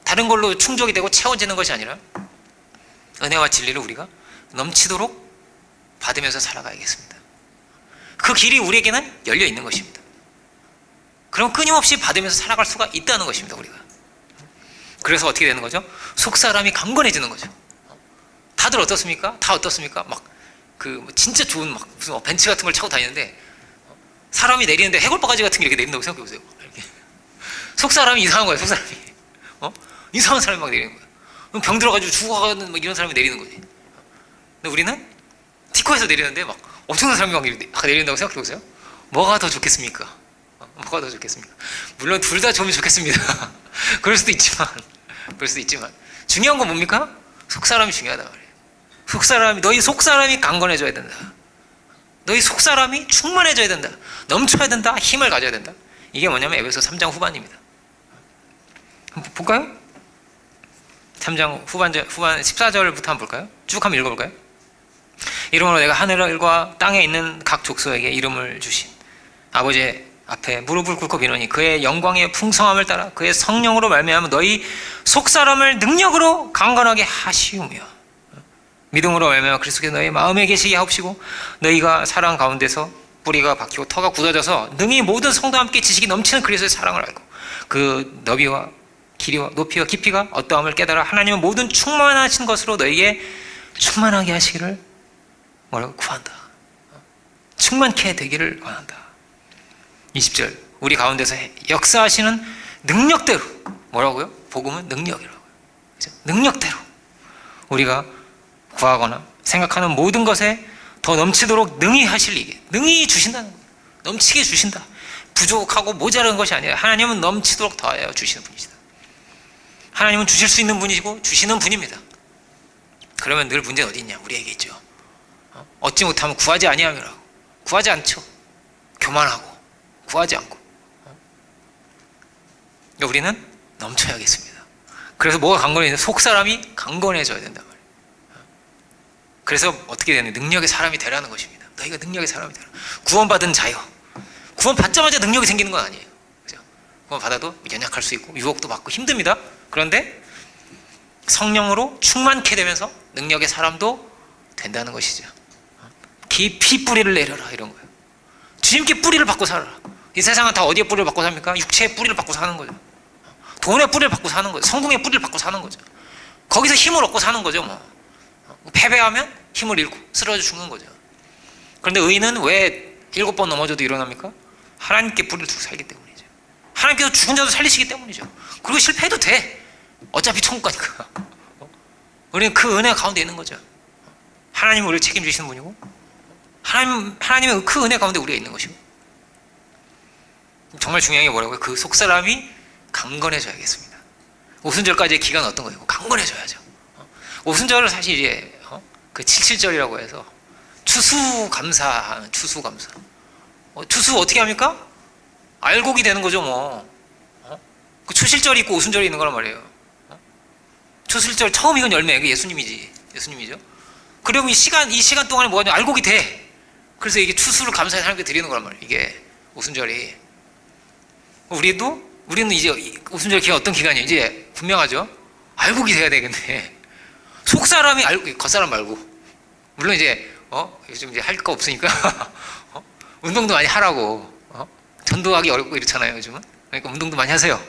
다른 걸로 충족이 되고 채워지는 것이 아니라, 은혜와 진리를 우리가 넘치도록 받으면서 살아가야겠습니다. 그 길이 우리에게는 열려 있는 것입니다. 그럼 끊임없이 받으면서 살아갈 수가 있다는 것입니다, 우리가. 그래서 어떻게 되는 거죠? 속사람이 강건해지는 거죠. 다들 어떻습니까? 다 어떻습니까? 진짜 좋은 무슨 벤츠 같은 걸 차고 다니는데, 사람이 내리는데 해골바가지 같은 게 이렇게 내린다고 생각해 보세요. 이렇게. 속사람이 이상한 거예요, 속사람이. 이상한 사람이 막 내리는 거예요. 병 들어가지고 죽어가는 이런 사람이 내리는 거지. 근데 우리는 티코에서 내리는데 막 엄청난 사람이 막 내린다고 생각해 보세요. 뭐가 더 좋겠습니까? 뭐가 더 좋겠습니까? 물론 둘 다 좋으면 좋겠습니다. 그럴 수도 있지만 중요한 건 뭡니까? 속사람이 중요하단 말이에요. 너희 속사람이 강건해져야 된다. 너희 속사람이 충만해져야 된다. 넘쳐야 된다. 힘을 가져야 된다. 이게 뭐냐면 에베소 3장 후반입니다. 한번 볼까요? 3장 후반 14절부터 한번 볼까요? 쭉 한번 읽어볼까요? 이러므로 내가 하늘과 땅에 있는 각 족속에게 이름을 주신 아버지 앞에 무릎을 꿇고 비노니 그의 영광의 풍성함을 따라 그의 성령으로 말미암아 너희 속사람을 능력으로 강건하게 하시우며 믿음으로 말미암아 그리스도께서 너희 마음에 계시게 하옵시고 너희가 사랑 가운데서 뿌리가 박히고 터가 굳어져서 능히 모든 성도와 함께 지식이 넘치는 그리스도의 사랑을 알고 그 너비와 길이와 높이와 깊이가 어떠함을 깨달아 하나님은 모든 충만하신 것으로 너희에게 충만하게 하시기를 뭐라고 구한다. 충만케 되기를 원한다. 20절 우리 가운데서 역사하시는 능력대로 뭐라고요? 복음은 능력이라고요. 그렇죠? 능력대로 우리가 구하거나 생각하는 모든 것에 더 넘치도록 능히 하시리게 능히 주신다는 거예요. 넘치게 주신다. 부족하고 모자란 것이 아니라 하나님은 넘치도록 더하여 주시는 분이시다. 하나님은 주실 수 있는 분이시고 주시는 분입니다. 그러면 늘 문제는 어디 있냐? 우리에게 있죠. 얻지 못하면 구하지 아니하며라고. 구하지 않죠. 교만하고 구하지 않고. 우리는 넘쳐야겠습니다. 그래서 뭐가 강건해야 돼? 속사람이 강건해져야 된단 말이에요. 그래서 어떻게 되는 능력의 사람이 되라는 것입니다. 너희가 능력의 사람이 되라. 구원받은 자요. 구원받자마자 능력이 생기는 건 아니에요. 그죠? 구원받아도 연약할 수 있고 유혹도 받고 힘듭니다. 그런데 성령으로 충만케 되면서 능력의 사람도 된다는 것이죠. 깊이 뿌리를 내려라 이런 거예요. 주님께 뿌리를 받고 살아라. 이 세상은 다 어디에 뿌리를 받고 삽니까? 육체의 뿌리를 받고 사는 거죠. 돈의 뿌리를 받고 사는 거죠. 성공의 뿌리를 받고 사는 거죠. 거기서 힘을 얻고 사는 거죠. 패배하면 힘을 잃고 쓰러져 죽는 거죠. 그런데 의인은 왜 7번 넘어져도 일어납니까? 하나님께 뿌리를 두고 살기 때문이죠. 하나님께서 죽은 자도 살리시기 때문이죠. 그리고 실패해도 돼. 어차피 천국 가니까. 우리는 그 은혜 가운데 있는 거죠. 하나님은 우리를 책임지시는 분이고 하나님의 그 은혜 가운데 우리가 있는 것이고, 정말 중요한 게 뭐라고요? 그 속사람이 강건해져야겠습니다. 오순절까지의 기간은 어떤 거예요? 강건해져야죠. 오순절을 사실 이제 그 77절이라고 해서 추수감사. 추수 어떻게 합니까? 알곡이 되는 거죠, 뭐. 그 추실절이 있고 오순절이 있는 거란 말이에요. 추실절 처음 익은 열매, 그 예수님이죠. 그러면 이 시간 동안에 뭐가 냐 알곡이 돼. 그래서 이게 추수를 감사해 하나님께 드리는 거란 말이에요. 이게 오순절이. 우리는 이제 오순절 기간 어떤 기간이에요? 이제 분명하죠. 알곡이 돼야 되겠네. 속사람이 겉사람 말고. 물론 이제 요즘 이제 할 거 없으니까 운동도 많이 하라고. 전도하기 어렵고 이렇잖아요, 요즘은. 그러니까 운동도 많이 하세요.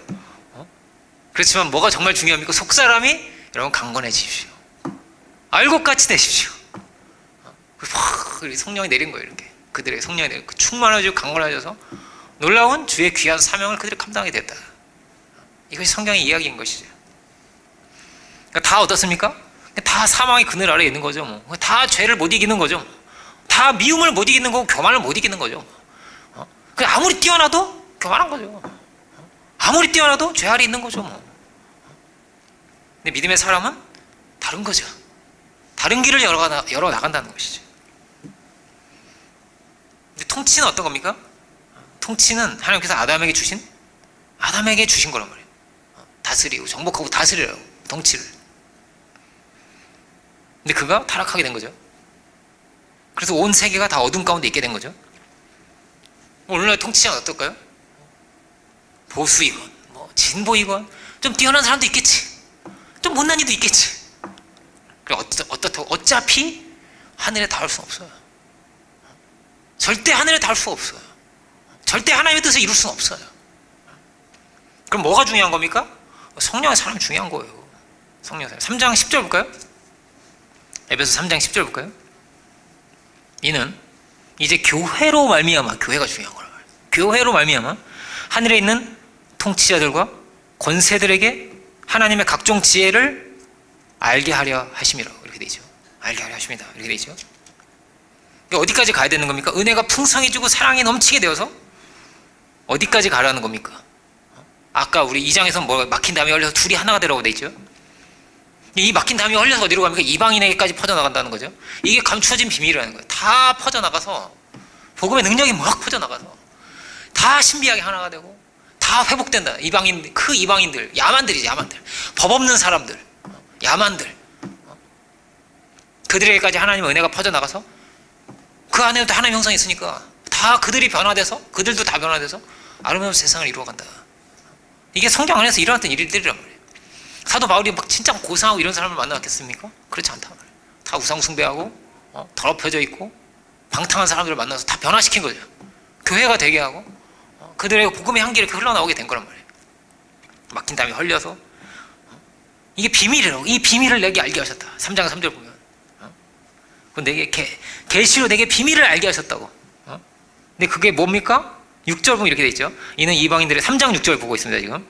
그렇지만 뭐가 정말 중요합니까? 속사람이 여러분 강건해지십시오. 알곡같이 되십시오. 성령이 내린 거예요, 이렇게. 그들의 성령이 내린 거. 충만해지고 강건해져서 놀라운 주의 귀한 사명을 그들이 감당하게 됐다. 이것이 성경의 이야기인 것이죠. 그러니까 다 어떻습니까? 다 사망의 그늘 아래에 있는 거죠. 뭐. 다 죄를 못 이기는 거죠. 다 미움을 못 이기는 거고 교만을 못 이기는 거죠. 아무리 뛰어나도 교만한 거죠. 아무리 뛰어나도 죄 아래 있는 거죠. 뭐. 근데 믿음의 사람은 다른 거죠. 다른 길을 열어 나간다는 것이죠. 근데 통치는 어떤 겁니까? 통치는 하나님께서 아담에게 주신 거란 말이에요. 다스리고 정복하고 다스려요. 통치를. 근데 그가 타락하게 된 거죠. 그래서 온 세계가 다 어둠 가운데 있게 된 거죠. 오늘날 통치자는 어떨까요? 보수이건 뭐 진보이건 좀 뛰어난 사람도 있겠지. 좀 못난 이도 있겠지. 어차피 하늘에 닿을 수 없어요. 절대 하늘에 닿을 수 없어요. 절대 하나님의 뜻을 이룰 수는 없어요. 그럼 뭐가 중요한 겁니까? 성령의 사람이 중요한 거예요. 성령의 사람. 3장 10절 볼까요? 에베소 3장 10절 볼까요? 이는 이제 교회로 말미암아, 교회가 중요한 거란 말이에요. 교회로 말미암아 하늘에 있는 통치자들과 권세들에게 하나님의 각종 지혜를 알게 하려 하심이라고 이렇게 되죠. 알게 하려 하십니다. 이렇게 되죠. 어디까지 가야 되는 겁니까? 은혜가 풍성해지고 사랑이 넘치게 되어서 어디까지 가라는 겁니까? 아까 우리 2장에서 뭐 막힌 담이 흘려서 둘이 하나가 되라고 돼 있죠. 이 막힌 담이 흘려서 어디로 갑니까? 이방인에게까지 퍼져나간다는 거죠. 이게 감추어진 비밀이라는 거예요. 다 퍼져나가서 복음의 능력이 막 퍼져나가서 다 신비하게 하나가 되고 다 회복된다. 이방인들, 야만들이지, 야만들. 법 없는 사람들, 야만들. 그들에게까지 하나님의 은혜가 퍼져나가서 그 안에도 다 하나님의 형상이 있으니까 다 그들이 변화돼서 그들도 다 변화돼서 아름다운 세상을 이루어간다. 이게 성경 안에서 일어났던 일들이란 말이에요. 사도 바울이 막 진짜 고상하고 이런 사람을 만나겠습니까? 그렇지 않단 말이에요. 다 우상 숭배하고 더럽혀져 있고 방탕한 사람들을 만나서 다 변화시킨 거죠. 교회가 되게 하고 그들의 복음의 향기를 흘러나오게 된 거란 말이에요. 막힌 담이 흘려서 이게 비밀이라고. 이 비밀을 내게 알게 하셨다. 3장 3절 보면 내게 계시로 내게 비밀을 알게 하셨다고. 근데 그게 뭡니까? 6절 보면 이렇게 돼 있죠. 이는 이방인들의 3장 6절 보고 있습니다. 지금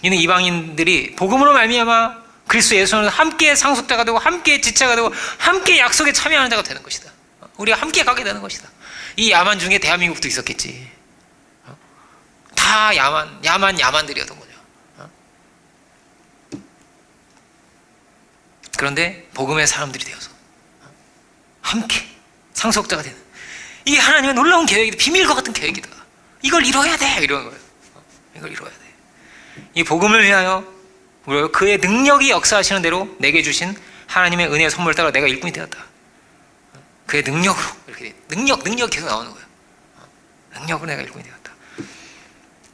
이는 이방인들이 복음으로 말미암아 그리스도 예수는 함께 상속자가 되고 함께 지체가 되고 함께 약속에 참여하는 자가 되는 것이다. 우리가 함께 가게 되는 것이다. 이 야만 중에 대한민국도 있었겠지. 다 야만들이었던 거죠. 그런데 복음의 사람들이 되어서 함께 상속자가 되는, 이게 하나님의 놀라운 계획이다. 비밀과 같은 계획이다. 이걸 이뤄야 돼. 이런 거예요. 이걸 이뤄야 돼. 이 복음을 위하여 그의 능력이 역사하시는 대로 내게 주신 하나님의 은혜의 선물을 따라 내가 일꾼이 되었다. 그의 능력으로 이렇게 돼. 능력 계속 나오는 거예요. 능력으로 내가 일꾼이 되었다.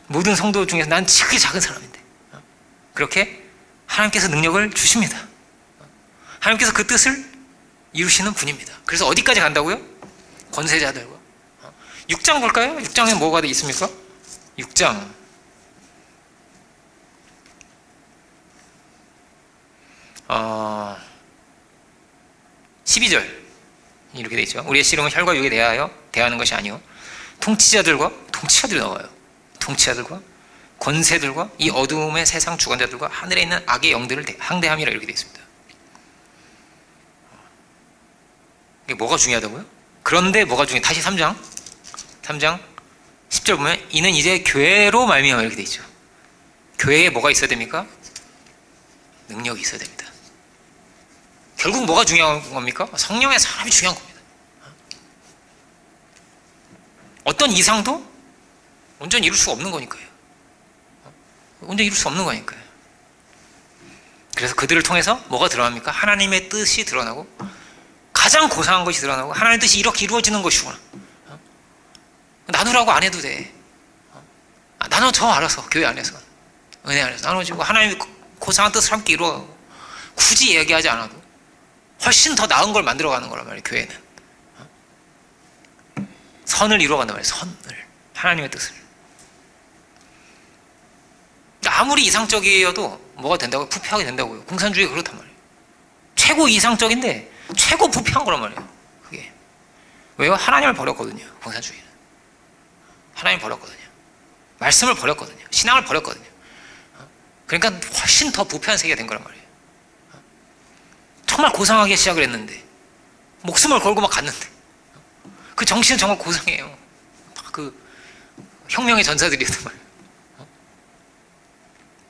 모든 성도 중에서 난 지극히 작은 사람인데 그렇게 하나님께서 능력을 주십니다. 하나님께서 그 뜻을 이루시는 분입니다. 그래서 어디까지 간다고요? 권세자들과. 6장 볼까요? 6장에 뭐가 있습니까? 6장 12절 이렇게 되어 있죠. 우리의 씨름은 혈과 육에 대하여 대하는 것이 아니요 통치자들이 나와요. 통치자들과 권세들과 이 어두움의 세상 주관자들과 하늘에 있는 악의 영들을 항대함이라 이렇게 되어 있습니다. 이게 뭐가 중요하다고요? 그런데 뭐가 중요해? 다시 3장 10절 보면 이는 이제 교회로 말미암아 이렇게 돼 있죠. 교회에 뭐가 있어야 됩니까? 능력이 있어야 됩니다. 결국 뭐가 중요한 겁니까? 성령의 사람이 중요한 겁니다. 어떤 이상도 온전히 이룰 수가 없는 거니까요. 온전히 이룰 수 없는 거니까요. 그래서 그들을 통해서 뭐가 드러납니까? 하나님의 뜻이 드러나고 가장 고상한 것이 드러나고 하나님의 뜻이 이렇게 이루어지는 것이구나. 나누라고 안 해도 돼. 나눠줘 알아서. 교회 안에서 은혜 안에서 나눠주고 하나님의 고상한 뜻을 함께 이루어가고 굳이 얘기하지 않아도 훨씬 더 나은 걸 만들어가는 거란 말이에요. 교회는 선을 이루어간단 말이에요. 선을, 하나님의 뜻을. 아무리 이상적이어도 뭐가 된다고요? 부패하게 된다고요. 공산주의가 그렇단 말이에요. 최고 이상적인데 최고 부패한 거란 말이에요. 그게 왜요? 하나님을 버렸거든요. 공산주의는 하나님을 버렸거든요. 말씀을 버렸거든요. 신앙을 버렸거든요. 그러니까 훨씬 더 부패한 세계가 된 거란 말이에요. 정말 고상하게 시작을 했는데 목숨을 걸고 막 갔는데 그 정신은 정말 고상해요. 그 혁명의 전사들이었단 말이에요.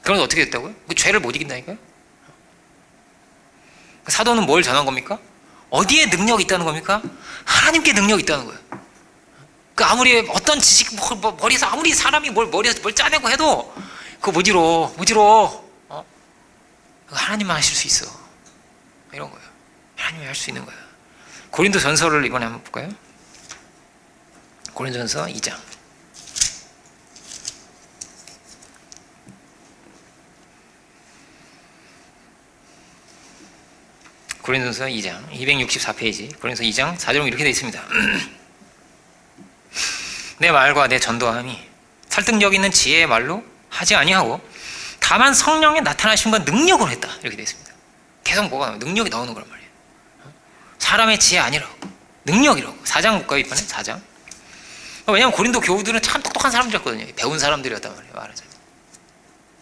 그런데 어떻게 됐다고요? 그 죄를 못 이긴다니까요? 사도는 뭘 전한 겁니까? 어디에 능력이 있다는 겁니까? 하나님께 능력이 있다는 거예요. 그 아무리 어떤 지식, 머리에서 아무리 사람이 머리에서 뭘 짜내고 해도 그거 못 이뤄. 그거 하나님만 하실 수 있어. 이런 거예요. 하나님이 할 수 있는 거예요. 고린도 전서를 이번에 한번 볼까요? 고린도 전서 2장. 고린도전서 2장 264페이지 고린도전서 2장 4절은 이렇게 되어 있습니다. 내 말과 내 전도함이 설득력 있는 지혜의 말로 하지 아니하고 다만 성령의 나타나심과 능력으로 했다. 이렇게 되어 있습니다. 계속 뭐가 나와요? 능력이 나오는 거란 말이에요. 사람의 지혜 아니라고. 능력이라고. 4장 볼까요? 이번에 4장. 왜냐하면 고린도 교우들은 참 똑똑한 사람들이었거든요. 배운 사람들이었단 말이에요. 말하자면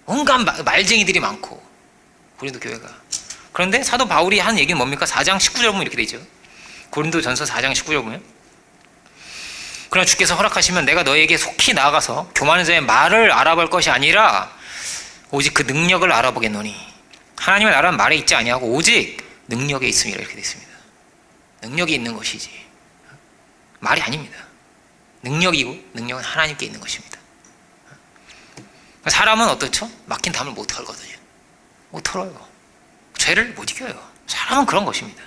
온갖 말쟁이들이 많고 고린도 교회가. 그런데 사도 바울이 한 얘기는 뭡니까? 4장 19절 보면 이렇게 되죠. 고린도 전서 4장 19절 보면 그러나 주께서 허락하시면 내가 너에게 속히 나아가서 교만한 자의 말을 알아볼 것이 아니라 오직 그 능력을 알아보겠노니 하나님의 나라는 말에 있지 아니하고 오직 능력에 있음이라 이렇게 되어 있습니다. 능력이 있는 것이지 말이 아닙니다. 능력이고 능력은 하나님께 있는 것입니다. 사람은 어떻죠? 막힌 담을 못 털거든요. 못 털어요. 죄를 못 이겨요. 사람은 그런 것입니다.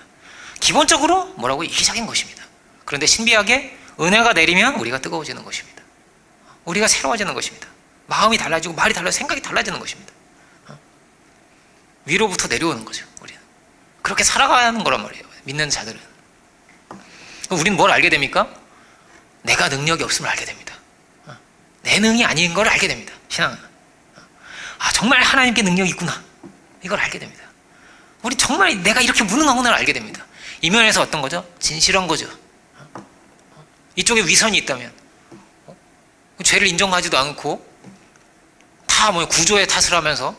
기본적으로 뭐라고 이기적인 것입니다. 그런데 신비하게 은혜가 내리면 우리가 뜨거워지는 것입니다. 우리가 새로워지는 것입니다. 마음이 달라지고 말이 달라지고 생각이 달라지는 것입니다. 위로부터 내려오는 거죠. 우리는 그렇게 살아가는 거란 말이에요. 믿는 자들은. 우리는 뭘 알게 됩니까? 내가 능력이 없음을 알게 됩니다. 내 능이 아닌 걸 알게 됩니다. 신앙은. 정말 하나님께 능력이 있구나. 이걸 알게 됩니다. 우리 정말 내가 이렇게 무능하구나를 알게 됩니다. 이 면에서 어떤 거죠? 진실한 거죠. 이쪽에 위선이 있다면 죄를 인정하지도 않고 다 구조의 탓을 하면서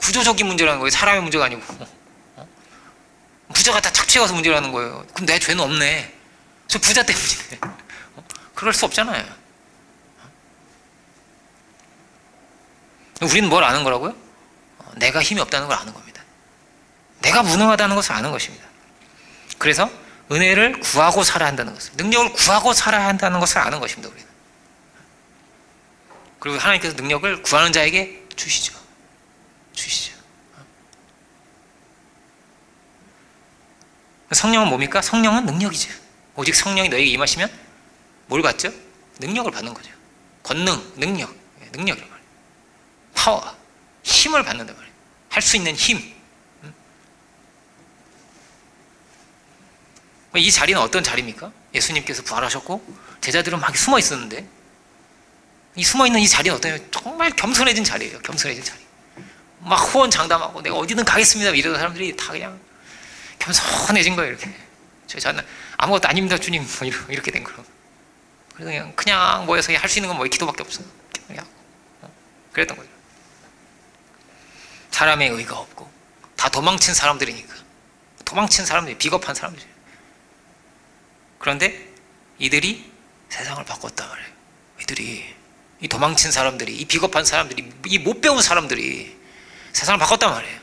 구조적인 문제라는 거예요. 사람의 문제가 아니고 부자가 다 착취해 가서 문제라는 거예요. 그럼 내 죄는 없네. 저 부자 때문이네. 그럴 수 없잖아요. 우리는 뭘 아는 거라고요? 내가 힘이 없다는 걸 아는 겁니다. 내가 무능하다는 것을 아는 것입니다. 그래서 은혜를 구하고 살아야 한다는 것을, 능력을 구하고 살아야 한다는 것을 아는 것입니다. 우리는. 그리고 하나님께서 능력을 구하는 자에게 주시죠. 성령은 뭡니까? 성령은 능력이죠. 오직 성령이 너에게 임하시면 뭘 받죠? 능력을 받는 거죠. 권능, 능력이란 말이에요. 파워, 힘을 받는단 말이에요. 할 수 있는 힘. 이 자리는 어떤 자리입니까? 예수님께서 부활하셨고 제자들은 막 숨어 있었는데 이 숨어 있는 이 자리는 어떤 정말 겸손해진 자리예요. 겸손해진 자리. 막 호언장담하고 내가 어디든 가겠습니다. 이러던 사람들이 다 그냥 겸손해진 거예요. 이렇게. 저는 아무것도 아닙니다, 주님. 이렇게 된 거예요. 그래서 그냥 모여서 할 수 있는 건 뭐 기도밖에 없어요. 그냥 그랬던 거죠. 사람의 의가 없고 다 도망친 사람들이니까. 도망친 사람들이 비겁한 사람들이에요. 그런데 이들이 세상을 바꿨단 말이에요. 이들이, 이 도망친 사람들이, 이 비겁한 사람들이, 이 못 배운 사람들이 세상을 바꿨단 말이에요.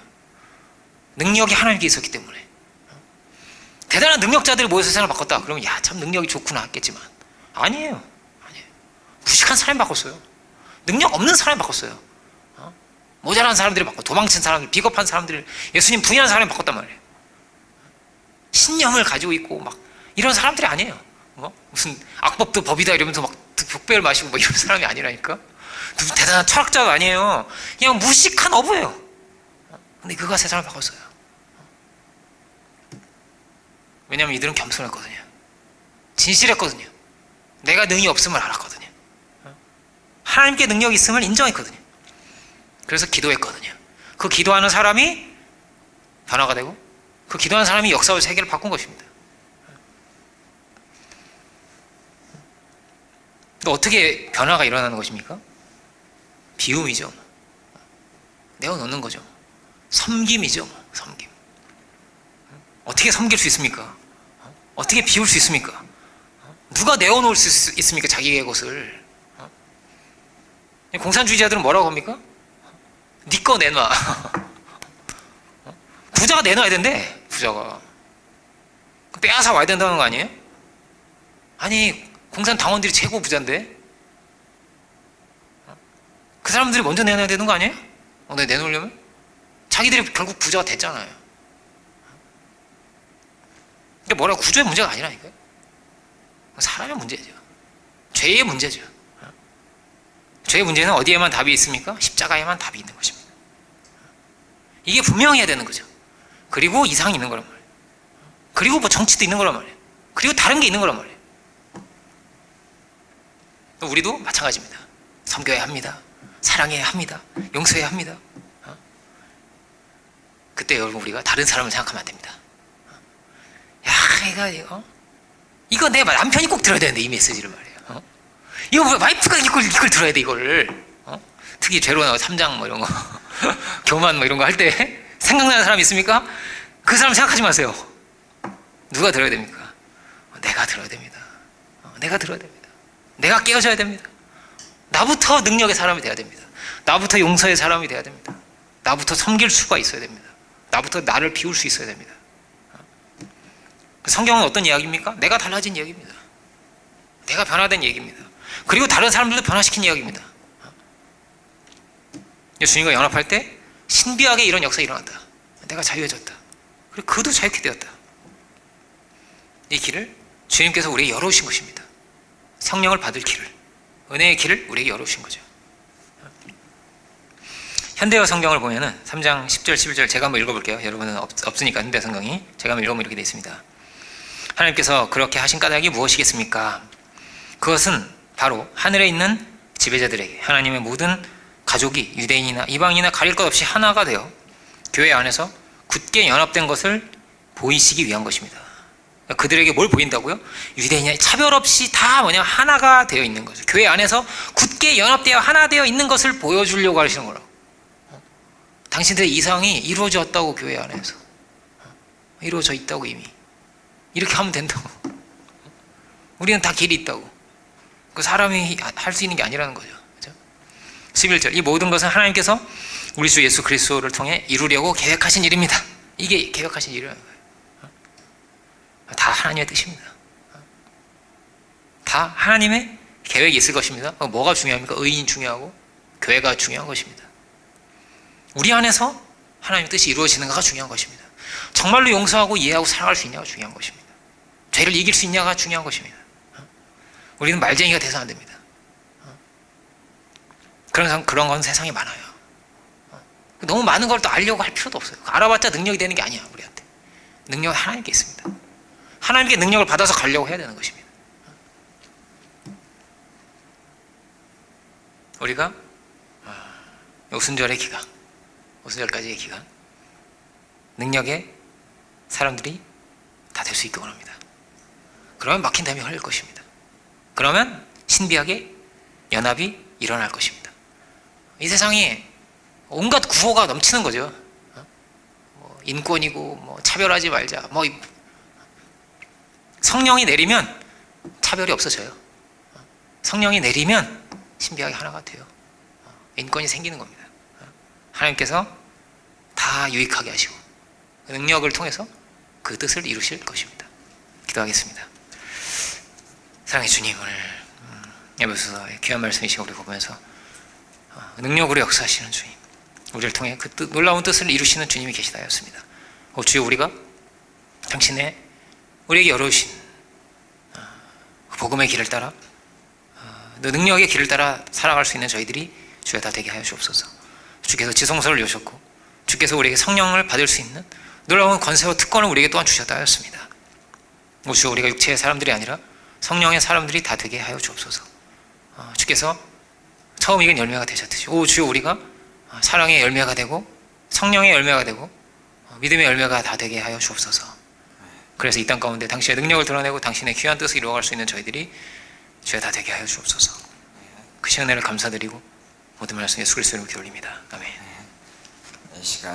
능력이 하나님께 있었기 때문에. 대단한 능력자들이 모여서 세상을 바꿨다 그러면 야, 참 능력이 좋구나 했겠지만 아니에요. 무식한 사람이 바꿨어요. 능력 없는 사람이 바꿨어요. 모자란 사람들이 바꿨고, 도망친 사람들, 비겁한 사람들을, 예수님 부인한 사람이 바꿨단 말이에요. 신념을 가지고 있고 막 이런 사람들이 아니에요. 무슨 악법도 법이다 이러면서 막 독배를 마시고 뭐 이런 사람이 아니라니까. 대단한 철학자도 아니에요. 그냥 무식한 어부예요. 근데 그가 세상을 바꿨어요. 왜냐하면 이들은 겸손했거든요. 진실했거든요. 내가 능이 없음을 알았거든요. 하나님께 능력이 있음을 인정했거든요. 그래서 기도했거든요. 그 기도하는 사람이 변화가 되고, 그 기도하는 사람이 역사와 세계를 바꾼 것입니다. 또 어떻게 변화가 일어나는 것입니까? 비움이죠. 내어놓는 거죠. 섬김이죠. 섬김. 어떻게 섬길 수 있습니까? 어떻게 비울 수 있습니까? 누가 내어놓을 수 있습니까? 자기의 것을. 공산주의자들은 뭐라고 합니까? 네 거 내놔. 부자가 내놔야 된대. 부자가 빼앗아 와야 된다는 거 아니에요? 아니, 공산당원들이 최고 부자인데 그 사람들이 먼저 내놔야 되는 거 아니에요? 내가 내놓으려면? 자기들이 결국 부자가 됐잖아요. 그러니까 뭐라고, 구조의 문제가 아니라니까요. 사람의 문제죠. 죄의 문제죠. 죄의 문제는 어디에만 답이 있습니까? 십자가에만 답이 있는 것입니다. 이게 분명해야 되는 거죠. 그리고 이상이 있는 거란 말이에요. 그리고 뭐 정치도 있는 거란 말이에요. 그리고 다른 게 있는 거란 말이에요. 우리도 마찬가지입니다. 섬겨야 합니다. 사랑해야 합니다. 용서해야 합니다. 그때 여러분, 우리가 다른 사람을 생각하면 안 됩니다. 야, 이거 내 남편이 꼭 들어야 되는데, 이 메시지를 말이에요. 이거 와이프가 이걸 들어야 돼, 이거를. 특히 죄로 나와 3장 뭐 이런 거 교만 뭐 이런 거 할 때 생각나는 사람 있습니까? 그 사람 생각하지 마세요. 누가 들어야 됩니까? 내가 들어야 됩니다. 내가 들어야 됩니다. 내가 깨워줘야 됩니다. 나부터 능력의 사람이 돼야 됩니다. 나부터 용서의 사람이 돼야 됩니다. 나부터 섬길 수가 있어야 됩니다. 나부터 나를 비울 수 있어야 됩니다. 성경은 어떤 이야기입니까? 내가 달라진 이야기입니다. 내가 변화된 얘기입니다. 그리고 다른 사람들도 변화시킨 이야기입니다. 예수님과 연합할 때 신비하게 이런 역사가 일어났다. 내가 자유해졌다. 그리고 그도 자유케 되었다. 이 길을 주님께서 우리에게 열어오신 것입니다. 성령을 받을 길을, 은혜의 길을 우리에게 열어오신 거죠. 현대어 성경을 보면은 3장 10절 11절 제가 한번 읽어볼게요. 여러분은 없으니까 현대 성경이. 제가 한번 읽어보면 이렇게 되어 있습니다. 하나님께서 그렇게 하신 까닭이 무엇이겠습니까? 그것은 바로 하늘에 있는 지배자들에게 하나님의 모든 가족이 유대인이나 이방인이나 가릴 것 없이 하나가 되어 교회 안에서 굳게 연합된 것을 보이시기 위한 것입니다. 그들에게 뭘 보인다고요? 유대인이나 차별 없이 다 하나가 되어 있는 거죠. 교회 안에서 굳게 연합되어 하나 되어 있는 것을 보여주려고 하시는 거라고. 당신들의 이상이 이루어졌다고. 교회 안에서 이루어져 있다고. 이미 이렇게 하면 된다고. 우리는 다 길이 있다고. 그 사람이 할 수 있는 게 아니라는 거죠. 11절, 이 모든 것은 하나님께서 우리 주 예수 그리스도를 통해 이루려고 계획하신 일입니다. 이게 계획하신 일이라는 거예요. 다 하나님의 뜻입니다. 다 하나님의 계획이 있을 것입니다. 뭐가 중요합니까? 의인이 중요하고 교회가 중요한 것입니다. 우리 안에서 하나님의 뜻이 이루어지는가가 중요한 것입니다. 정말로 용서하고 이해하고 사랑할 수 있냐가 중요한 것입니다. 죄를 이길 수 있냐가 중요한 것입니다. 우리는 말쟁이가 돼서 안 됩니다. 그런 건 세상에 많아요. 너무 많은 걸 또 알려고 할 필요도 없어요. 알아봤자 능력이 되는 게 아니야. 우리한테 능력은 하나님께 있습니다. 하나님께 능력을 받아서 가려고 해야 되는 것입니다. 우리가 오순절의 기간, 오순절까지의 기간, 능력의 사람들이 다 될 수 있기를 합니다. 그러면 막힌 담이 흘릴 것입니다. 그러면 신비하게 연합이 일어날 것입니다. 이 세상이 온갖 구호가 넘치는 거죠. 인권이고 차별하지 말자, 성령이 내리면 차별이 없어져요. 성령이 내리면 신비하게 하나가 돼요. 인권이 생기는 겁니다. 하나님께서 다 유익하게 하시고 능력을 통해서 그 뜻을 이루실 것입니다. 기도하겠습니다. 사랑의 주님, 오늘 에베소서의 귀한 말씀이신 우리 보면서 능력으로 역사하시는 주님, 우리를 통해 그 놀라운 뜻을 이루시는 주님이 계시다 하였습니다. 주여, 우리가 당신의 우리에게 열어주신 복음의 길을 따라 능력의 길을 따라 살아갈 수 있는 저희들이 주여 다 되게 하여 주옵소서. 주께서 지성소를 여셨고 주께서 우리에게 성령을 받을 수 있는 놀라운 권세와 특권을 우리에게 또한 주셨다 하였습니다. 주여, 우리가 육체의 사람들이 아니라 성령의 사람들이 다 되게 하여 주옵소서. 주께서 처음 익은 열매가 되셨듯이 주여, 우리가 사랑의 열매가 되고 성령의 열매가 되고 믿음의 열매가 다 되게 하여 주옵소서. 그래서 이 땅 가운데 당신의 능력을 드러내고 당신의 귀한 뜻을 이루어갈 수 있는 저희들이 주여 다 되게 하여 주옵소서. 그 은혜를 감사드리고 모든 말씀 예수 그리스도로 기도 올립니다. 아멘. 이 시간